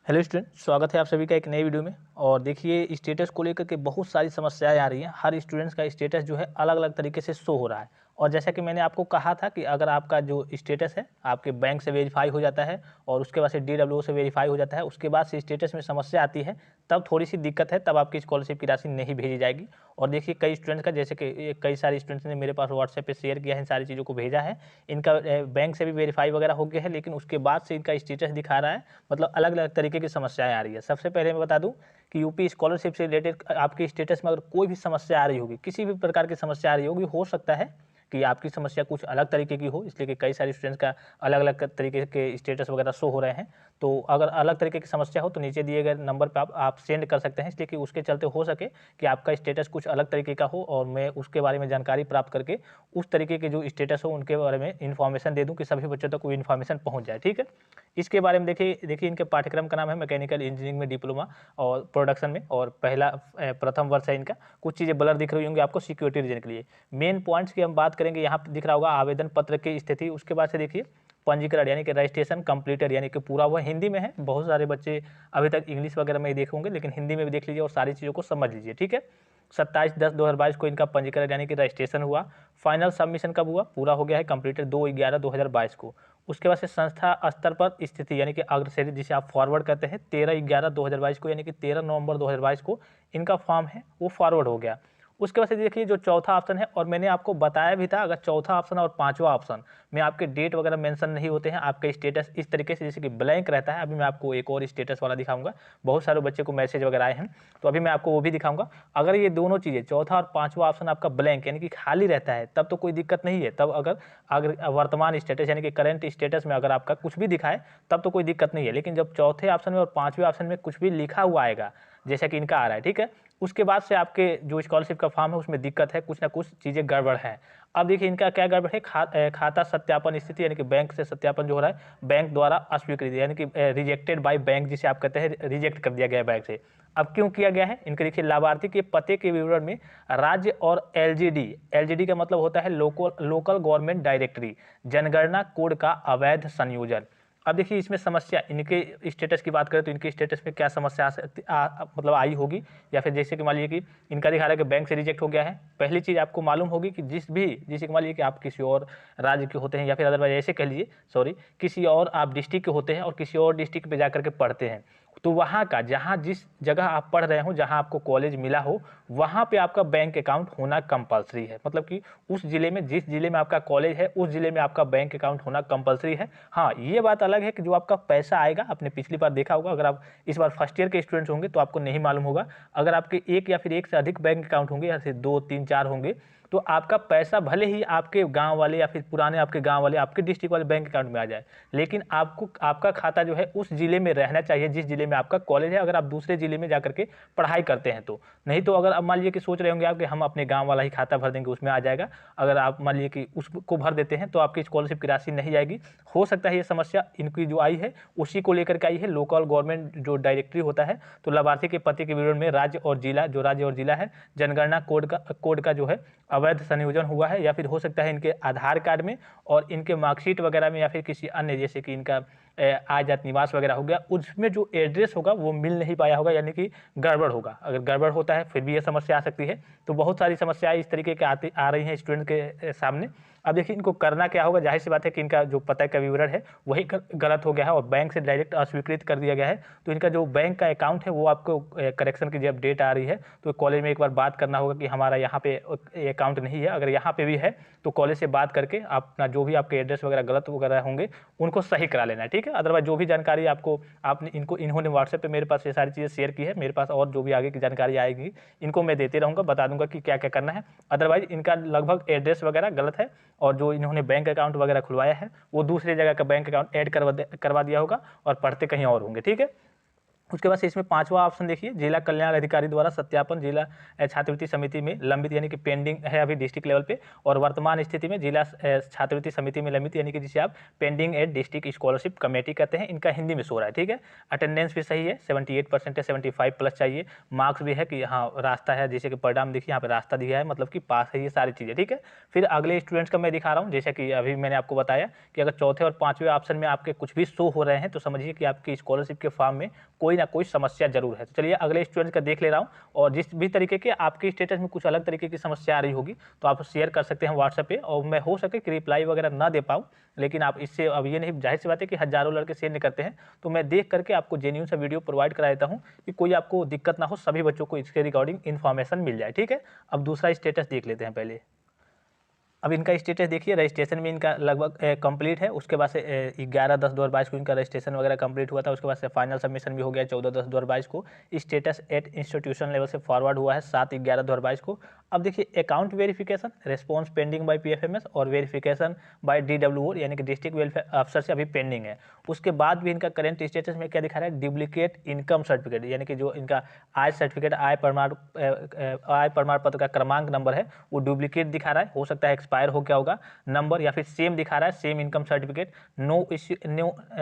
Hello student, स्वागत है आप सभी का एक नई वीडियो में। और देखिए, स्टेटस को लेकर के बहुत सारी समस्याएं आ रही हैं। हर स्टूडेंट्स का स्टेटस जो है अलग अलग तरीके से शो हो रहा है। और जैसा कि मैंने आपको कहा था कि अगर आपका जो स्टेटस है आपके बैंक से वेरीफाई हो जाता है और उसके बाद से DWO से वेरीफाई हो जाता है, उसके बाद से स्टेटस में समस्या आती है, तब थोड़ी सी दिक्कत है, तब आपकी स्कॉलरशिप की राशि नहीं भेजी जाएगी। और देखिए, कई स्टूडेंट्स का, जैसे कि कई सारे स्टूडेंट्स ने मेरे पास व्हाट्सएप पे शेयर किया है, इन सारी चीज़ों को भेजा है। इनका बैंक से भी वेरीफाई वगैरह हो गया है, लेकिन उसके बाद से इनका स्टेटस दिखा रहा है, मतलब अलग अलग तरीके की समस्याएं आ रही है। सबसे पहले मैं बता दूं कि यूपी स्कॉलरशिप से रिलेटेड आपके स्टेटस में अगर कोई भी समस्या आ रही होगी, किसी भी प्रकार की समस्या आ रही होगी, हो सकता है कि आपकी समस्या कुछ अलग तरीके की हो, इसलिए कि कई सारे स्टूडेंट्स का अलग अलग तरीके के स्टेटस वगैरह शो हो रहे हैं। तो अगर अलग तरीके की समस्या हो तो नीचे दिए गए नंबर पर आप सेंड कर सकते हैं, इसलिए कि उसके चलते हो सके कि आपका स्टेटस कुछ अलग तरीके का हो और मैं उसके बारे में जानकारी प्राप्त करके उस तरीके के जो स्टेटस हो उनके बारे में इन्फॉर्मेशन दे दूँ कि सभी बच्चों तक वो इन्फॉर्मेशन पहुँच जाए। ठीक है, इसके बारे में देखिए इनके पाठ्यक्रम का नाम है मैकेनिकल इंजीनियरिंग में डिप्लोमा और प्रोडक्शन में, और प्रथम वर्ष है इनका। कुछ चीज़ें ब्लर दिख रही होंगी आपको सिक्योरिटी रीजन के लिए। मेन पॉइंट्स की हम बात करेंगे, यहाँ पे दिख रहा होगा आवेदन पत्र की स्थिति। उसके बाद से देखिए पंजीकरण यानी कि रजिस्ट्रेशन कंप्लीटेड, यानी कि पूरा हुआ। हिंदी में है, बहुत सारे बच्चे अभी तक इंग्लिश वगैरह में ही देखे होंगे, लेकिन हिंदी में भी देख लीजिए और सारी चीज़ों को समझ लीजिए। ठीक है, 27/10/2022 को इनका पंजीकरण यानी कि रजिस्ट्रेशन हुआ। फाइनल सबमिशन कब हुआ? पूरा हो गया है, कंप्लीटेड 2/11/2022 को। उसके बाद से संस्था स्तर पर स्थिति यानी कि अग्रसर, जिसे आप फॉरवर्ड करते हैं, 13/11/2022 को, यानी कि 13 नवंबर 2022 को इनका फॉर्म है वो फॉरवर्ड हो गया। उसके बाद से देखिए जो चौथा ऑप्शन है, और मैंने आपको बताया भी था, अगर चौथा ऑप्शन और पांचवा ऑप्शन में आपके डेट वगैरह मेंशन नहीं होते हैं, आपका स्टेटस इस तरीके से जैसे कि ब्लैंक रहता है। अभी मैं आपको एक और स्टेटस वाला दिखाऊंगा, बहुत सारे बच्चे को मैसेज वगैरह आए हैं, तो अभी मैं आपको वो भी दिखाऊंगा। अगर ये दोनों चीज़ें, चौथा और पांचवा ऑप्शन आपका ब्लैंक यानी कि खाली रहता है, तब तो कोई दिक्कत नहीं है। तब अगर वर्तमान स्टेटस यानी कि करंट स्टेटस में अगर आपका कुछ भी दिखाए, तब तो कोई दिक्कत नहीं है। लेकिन जब चौथे ऑप्शन में और पांचवें ऑप्शन में कुछ भी लिखा हुआ आएगा, जैसा कि इनका आ रहा है, ठीक है, उसके बाद से आपके जो स्कॉलरशिप का फॉर्म है उसमें दिक्कत है, कुछ ना कुछ चीज़ें गड़बड़ है। अब देखिए इनका क्या गड़बड़ है, खाता सत्यापन स्थिति यानी कि बैंक से सत्यापन जो हो रहा है, बैंक द्वारा अस्वीकृत यानी कि रिजेक्टेड बाय बैंक, जिसे आप कहते हैं रिजेक्ट कर दिया गया है बैंक से। अब क्यों किया गया है? इनके देखिए लाभार्थी के पते के विवरण में राज्य और एलजीडी का मतलब होता है लोकल गवर्नमेंट डायरेक्टरी, जनगणना कोड का अवैध संयोजन। अब देखिए इसमें समस्या, इनके स्टेटस की बात करें तो इनके स्टेटस में क्या समस्या मतलब आई होगी, या फिर जैसे कि मान लीजिए कि इनका दिखा रहा है कि बैंक से रिजेक्ट हो गया है। पहली चीज़ आपको मालूम होगी कि जैसे कि मान लीजिए कि आप किसी और राज्य के होते हैं, या फिर अदरवाइज ऐसे कह लीजिए, सॉरी, किसी और आप डिस्ट्रिक्ट के होते हैं और किसी और डिस्ट्रिक्ट पे जाकर के पढ़ते हैं, तो वहाँ का जहाँ जिस जगह आप पढ़ रहे हो, जहाँ आपको कॉलेज मिला हो, वहाँ पे आपका बैंक अकाउंट होना कंपलसरी है। मतलब कि उस जिले में, जिस जिले में आपका कॉलेज है, उस जिले में आपका बैंक अकाउंट होना कंपलसरी है। हाँ, ये बात अलग है कि जो आपका पैसा आएगा, आपने पिछली बार देखा होगा, अगर आप इस बार फर्स्ट ईयर के स्टूडेंट्स होंगे तो आपको नहीं मालूम होगा। अगर आपके एक या फिर एक से अधिक बैंक अकाउंट होंगे, या फिर 2 3 4 होंगे, तो आपका पैसा भले ही आपके गांव वाले या फिर पुराने आपके गांव वाले आपके डिस्ट्रिक्ट वाले बैंक अकाउंट में आ जाए, लेकिन आपको आपका खाता जो है उस जिले में रहना चाहिए जिस जिले में आपका कॉलेज है, अगर आप दूसरे जिले में जाकर के पढ़ाई करते हैं तो। नहीं तो अगर अब मान लीजिए कि सोच रहे होंगे आप कि हम अपने गाँव वाला ही खाता भर देंगे, उसमें आ जाएगा, अगर आप मान लीजिए कि उसको भर देते हैं तो आपकी स्कॉलरशिप की राशि नहीं आएगी। हो सकता है ये समस्या इनकी जो आई है उसी को लेकर के आई है, लोकल गवर्नमेंट जो डायरेक्टरी होता है, तो लाभार्थी के पते के विवरण में राज्य और जिला, जो राज्य और जिला है, जनगणना कोड का जो है अवैध संयोजन हुआ है, या फिर हो सकता है इनके आधार कार्ड में और इनके मार्कशीट वगैरह में, या फिर किसी अन्य, जैसे कि इनका आय जात निवास वगैरह हो गया, उसमें जो एड्रेस होगा वो मिल नहीं पाया होगा, यानी कि गड़बड़ होगा। अगर गड़बड़ होता है फिर भी ये समस्या आ सकती है। तो बहुत सारी समस्याएं इस तरीके के आ रही हैं स्टूडेंट के सामने। अब देखिए इनको करना क्या होगा, जाहिर सी बात है कि इनका जो पता का विवरण है वही गलत हो गया है और बैंक से डायरेक्ट अस्वीकृत कर दिया गया है। तो इनका जो बैंक का अकाउंट है वो आपको करेक्शन की जब डेट आ रही है तो कॉलेज में एक बार बात करना होगा कि हमारा यहाँ पे अकाउंट नहीं है। अगर यहाँ पे भी है तो कॉलेज से बात करके अपना जो भी आपके एड्रेस वगैरह गलत वगैरह होंगे उनको सही करा लेना है, ठीक है। अदरवाइज जो भी जानकारी आपको आपने इन्होंने व्हाट्सएप पे मेरे पास ये सारी चीज़ें शेयर की है, मेरे पास और जो भी आगे की जानकारी आएगी इनको मैं देते रहूँगा, बता दूंगा कि क्या क्या करना है। अदरवाइज इनका लगभग एड्रेस वगैरह गलत है और जो इन्होंने बैंक अकाउंट वगैरह खुलवाया है वो दूसरे जगह का बैंक अकाउंट ऐड करवा दिया होगा और पढ़ते कहीं और होंगे, ठीक है। उसके बाद से इसमें पांचवा ऑप्शन देखिए, जिला कल्याण अधिकारी द्वारा सत्यापन जिला छात्रवृत्ति समिति में लंबित, यानी कि पेंडिंग है अभी डिस्ट्रिक्ट लेवल पे, और वर्तमान स्थिति में जिला छात्रवृत्ति समिति में लंबित, यानी कि जिसे आप pending at district scholarship committee कहते हैं। इनका हिंदी में सो रहा है, ठीक है। अटेंडेंस भी सही है, 78% है, 75+ चाहिए। मार्क्स भी है कि हाँ रास्ता है, जैसे कि परिणाम देखिए यहाँ पे रास्ता दिया है, मतलब कि पास है, ये सारी चीज़ें, ठीक है। फिर अगले स्टूडेंट्स का मैं दिखा रहा हूँ, जैसे कि अभी मैंने आपको बताया कि अगर चौथे और पाँचवें ऑप्शन में आपके कुछ भी शो हो रहे हैं तो समझिए कि आपकी स्कॉलरशिप के फॉर्म में कोई ना कोई समस्या जरूर है। तो चलिए अगले स्टूडेंट का देख ले रहा हूँ, और जिस भी तरीके के आपकी स्टेटस में कुछ अलग तरीके की समस्या आ रही होगी तो आप शेयर कर सकते हैं व्हाट्सएप पे, और मैं हो सके कि रिप्लाई वगैरह ना दे पाऊँ, लेकिन आप इससे अब ये नहीं, जाहिर सी बात है कि हजारों लड़के शेयर नहीं करते हैं, तो मैं देख करके आपको जेन्युइन सा वीडियो प्रोवाइड करा देता हूँ कि कोई आपको दिक्कत ना हो, सभी बच्चों को इसके रिगार्डिंग इन्फॉर्मेशन मिल जाए, ठीक है। अब दूसरा स्टेटस देख लेते हैं पहले। अब इनका स्टेटस देखिए, रजिस्ट्रेशन भी इनका लगभग कंप्लीट है। उसके बाद से 11/10/2022 को इनका रजिस्ट्रेशन वगैरह कंप्लीट हुआ था। उसके बाद से फाइनल सबमिशन भी हो गया 14/10/2022 को। स्टेटस एट इंस्टीट्यूशन लेवल से फॉरवर्ड हुआ है 7/11/2022 को। अब देखिए account verification, response pending by PFMS, और वेरिफिकेशन बाय डीडब्ल्यूओ यानी कि डिस्ट्रिक्ट वेलफेयर अफसर से अभी पेंडिंग है। उसके बाद भी इनका करंट स्टेटस में क्या दिखा रहा है, डुप्लीकेट इनकम सर्टिफिकेट, यानी कि जो इनका आय सर्टिफिकेट, आय प्रमाण पत्र का क्रमांक नंबर है वो डुप्लीकेट दिखा रहा है। हो सकता है एक्सपायर हो गया होगा नंबर, या फिर सेम दिखा रहा है, same income certificate, no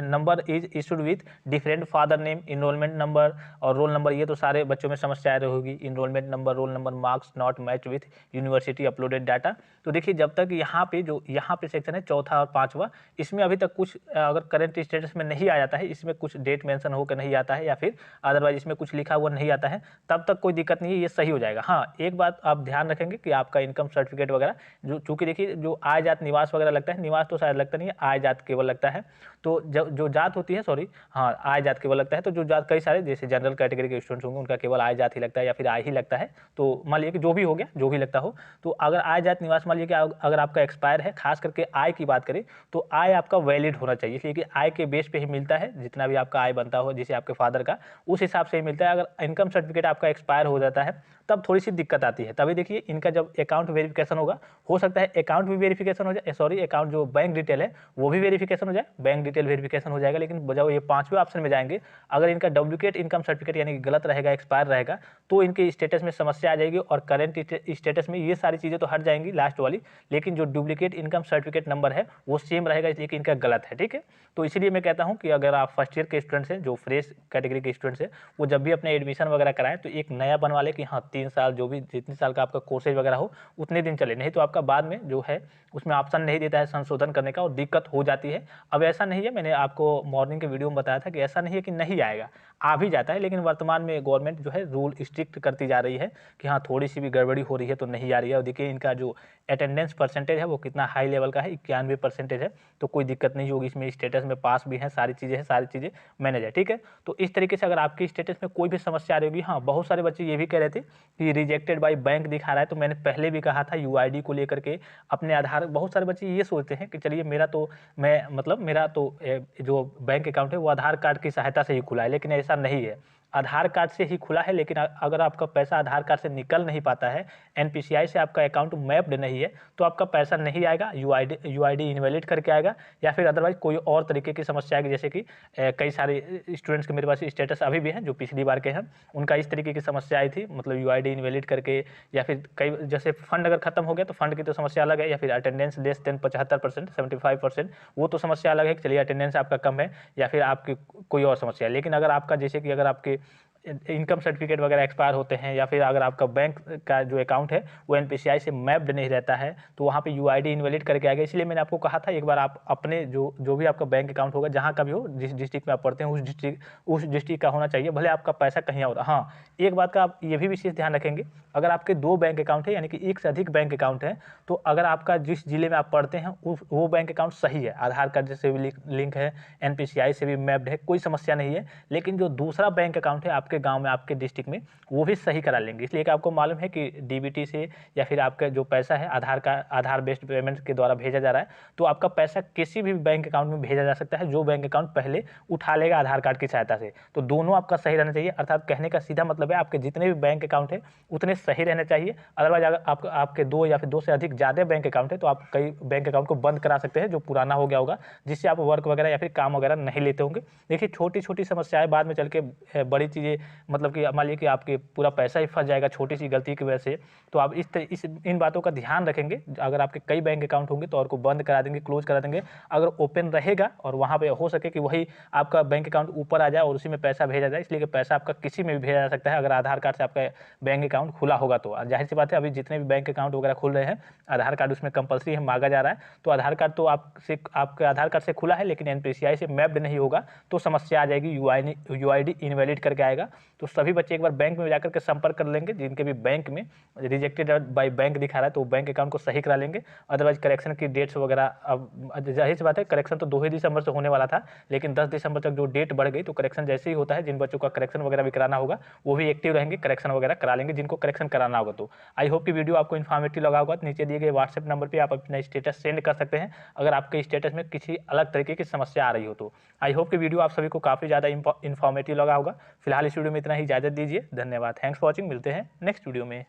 number is issued with different father name, enrolment number और रोल नंबर, ये तो सारे बच्चों में समस्या आ रही होगी। Enrolment number, roll number, marks not match with university uploaded data. तो देखिए जब तक यहाँ पे सेक्शन है चौथा और पांचवा, इसमें अभी तक कुछ अगर करंट स्टेटस में नहीं आ जाता है, इसमें कुछ डेट मेंशन होकर नहीं आता है, या फिर अदरवाइज इसमें कुछ लिखा हुआ नहीं आता है, तब तक कोई दिक्कत नहीं है, ये सही हो जाएगा। हाँ एक बात आप ध्यान रखेंगे कि आपका इनकम सर्टिफिकेट वगैरह जो, चूंकि देखिए जो आय जात निवास वगैरह लगता है, निवास तो शायद लगता नहीं है, आय जात केवल लगता है। तो जो जात होती है, सॉरी हाँ आय जात केवल लगता है। तो जो जात कई सारे जैसे जनरल कैटेगरी के स्टूडेंट्स होंगे उनका केवल आय जात ही लगता है, या फिर आय ही लगता है। तो मान लीजिए कि जो भी हो गया, जो भी लगता हो, तो अगर आय जात निवास मान लीजिए कि अगर आपका एक्सपायर है, खास करके आय की बात करें तो आय आपका वैलिड होना चाहिए, इसलिए कि आय के बेस पे ही मिलता है, जितना भी आपका आय बनता हो, जैसे आपके फादर का, उस हिसाब से ही मिलता है। अगर इनकम सर्टिफिकेट आपका एक्सपायर हो जाता है तब थोड़ी सी दिक्कत आती है। तभी देखिए इनका जब अकाउंट वेरिफिकेशन होगा, हो सकता है अकाउंट भी वेरिफिकेशन हो जाए, सॉरी अकाउंट जो बैंक डिटेल है वो भी वेरिफिकेशन हो जाए, बैंक डिटेल वेरिफिकेशन हो जाएगा। लेकिन जब ये पांचवें ऑप्शन में जाएंगे, अगर इनका डुप्लीकेट इनकम सर्टिफिकेट यानी कि गलत रहेगा, एक्सपायर रहेगा, तो इनके स्टेटस में समस्या आ जाएगी, और करंट स्टेटस में ये सारी चीज़ें तो हट जाएंगी लास्ट वाली, लेकिन जो डुप्लीकेट इनकम सर्टिफिकेट नंबर है वो सेम रहेगा, इसलिए कि इनका गलत है, ठीक है। तो इसीलिए मैं कहता हूँ कि अगर आप फर्स्ट ईयर के स्टूडेंट्स हैं, जो फ्रेश कैटेगरी के स्टूडेंट्स हैं, वो जब भी अपने एडमिशन वगैरह कराएं तो एक नया बनवा ले कि हाँ 3 साल जो भी जितने साल का आपका कोर्सेज वगैरह हो उतने दिन चले, नहीं तो आपका बाद में जो है उसमें ऑप्शन नहीं देता है संशोधन करने का, और दिक्कत हो जाती है। अब ऐसा नहीं है, मैंने आपको मॉर्निंग के वीडियो में बताया था कि ऐसा नहीं है कि नहीं आएगा, आ भी जाता है, लेकिन वर्तमान में गवर्नमेंट जो है रूल स्ट्रिक्ट करती जा रही है कि हाँ थोड़ी सी भी गड़बड़ी हो रही है तो नहीं आ रही है। और देखिए इनका जो अटेंडेंस परसेंटेज है वो कितना हाई लेवल का है, 91% है, तो कोई दिक्कत नहीं होगी इसमें। स्टेटस में पास भी है, सारी चीज़ें हैं, सारी चीज़ें मैनेज है, ठीक है। तो इस तरीके से अगर आपकी स्टेटस में कोई भी समस्या आ रही होगी, हाँ बहुत सारे बच्चे ये भी कह रहे थे कि रिजेक्टेड बाय बैंक दिखा रहा है, तो मैंने पहले भी कहा था यूआईडी को लेकर के अपने आधार, बहुत सारे बच्चे ये सोचते हैं कि चलिए मेरा तो मेरा तो जो बैंक अकाउंट है वो आधार कार्ड की सहायता से ही खुला है, लेकिन ऐसा नहीं है। आधार कार्ड से ही खुला है, लेकिन अगर आपका पैसा आधार कार्ड से निकल नहीं पाता है, एनपीसीआई से आपका अकाउंट मैप्ड नहीं है, तो आपका पैसा नहीं आएगा, यूआईडी इनवैलिड करके आएगा, या फिर अदरवाइज कोई और तरीके की समस्या आएगी। जैसे कि कई सारे स्टूडेंट्स के मेरे पास स्टेटस अभी भी हैं जो पिछली बार के हैं, उनका इस तरीके की समस्या आई थी, मतलब यूआईडी इनवैलिड करके, या फिर कई जैसे फंड अगर खत्म हो गया तो फंड की तो समस्या अलग है, या फिर अटेंडेंस लेस देन 75%, 75%, वो तो समस्या अलग है कि चलिए अटेंडेंस आपका कम है, या फिर आपकी कोई और समस्या है। लेकिन अगर आपका जैसे कि अगर आपके इनकम सर्टिफिकेट वगैरह एक्सपायर होते हैं, या फिर अगर आपका बैंक का जो अकाउंट है वो एनपीसीआई से मैप्ड नहीं रहता है, तो वहाँ पे यूआईडी इनवैलिड करके आएगा। इसलिए मैंने आपको कहा था एक बार आप अपने जो भी आपका बैंक अकाउंट होगा, जहाँ का भी हो, जिस डिस्ट्रिक्ट में आप पढ़ते हैं उस डिस्ट्रिक्ट का होना चाहिए, भले आपका पैसा कहीं और। हाँ एक बात का आप ये भी विशेष ध्यान रखेंगे, अगर आपके 2 बैंक अकाउंट है, यानी कि एक से अधिक बैंक अकाउंट है, तो अगर आपका जिस जिले में आप पढ़ते हैं वो बैंक अकाउंट सही है, आधार कार्ड से भी लिंक है, एनपीसीआई से भी मैप्ड है, कोई समस्या नहीं है, लेकिन जो दूसरा बैंक अकाउंट है आपके आपके गाँव में, आपके डिस्ट्रिक्ट में, वो भी सही करा लेंगे। इसलिए कि आपको मालूम है कि डीबीटी से या फिर आपका जो पैसा है आधार बेस्ड पेमेंट के द्वारा भेजा जा रहा है, तो आपका पैसा किसी भी बैंक अकाउंट में भेजा जा सकता है जो बैंक अकाउंट पहले उठा लेगा आधार कार्ड की सहायता से। तो दोनों आपका सही रहना चाहिए, अर्थात कहने का सीधा मतलब है आपके जितने भी बैंक अकाउंट है उतने सही रहने चाहिए। अदरवाइज अगर आपके 2 या फिर 2 से अधिक ज़्यादा बैंक अकाउंट है तो आप कई बैंक अकाउंट को बंद करा सकते हैं जो पुराना हो गया होगा, जिससे आप वर्क वगैरह या फिर काम वगैरह नहीं लेते होंगे। देखिए छोटी छोटी समस्याएं बाद में चल के बड़ी चीज़ें, मतलब कि मान लीजिए कि आपके पूरा पैसा ही फंस जाएगा छोटी सी गलती की वजह से, तो आप इन बातों का ध्यान रखेंगे। अगर आपके कई बैंक अकाउंट होंगे तो और को बंद करा देंगे, क्लोज करा देंगे। अगर ओपन रहेगा और वहाँ पे हो सके कि वही आपका बैंक अकाउंट ऊपर आ जाए और उसी में पैसा भेजा जाए, इसलिए कि पैसा आपका किसी में भी भेजा जा सकता है अगर आधार कार्ड से आपका बैंक अकाउंट खुला होगा तो। जाहिर सी बात है अभी जितने भी बैंक अकाउंट वगैरह खुल रहे हैं आधार कार्ड उसमें कंपलसरी है, मांगा जा रहा है। तो आधार कार्ड तो आपके आधार कार्ड से खुला है लेकिन एनपीसीआई से मैप्ड नहीं होगा तो समस्या आ जाएगी, यूआईडी इनवैलिड करके आएगा। तो सभी बच्चे एक बार बैंक में जाकर के संपर्क कर लेंगे, जिनके भी बैंक में रिजेक्टेड बाय बैंक दिखा रहा है तो बैंक अकाउंट को सही करा लेंगे। अदरवाइज करेक्शन की डेट्स वगैरह, अब जाहिर सी बात है करेक्शन तो 2 ही दिसंबर से होने वाला था, लेकिन 10 दिसंबर तक जो डेट बढ़ गई तो करेक्शन जैसे ही होता है, जिन बच्चों का करेक्शन वगैरह भी कराना होगा वो भी एक्टिव रहेंगे, करेक्शन वगैरह करा लेंगे जिनको करेक्शन कराना होगा। तो आई होप कि वीडियो आपको इन्फॉर्मेटिव लगा होगा। तो नीचे दिए गए व्हाट्सएप नंबर पर आप अपना स्टेटस सेंड कर सकते हैं अगर आपके स्टेटस में किसी अलग तरीके की समस्या आ रही हो तो। आई होप कि वीडियो आप सभी को काफ़ी ज़्यादा इन्फॉर्मेटिव लगा होगा। फिलहाल इस वीडियो में इतना ही, इजाज़त दीजिए, धन्यवाद, थैंक्स फॉर वॉचिंग। मिलते हैं नेक्स्ट वीडियो में।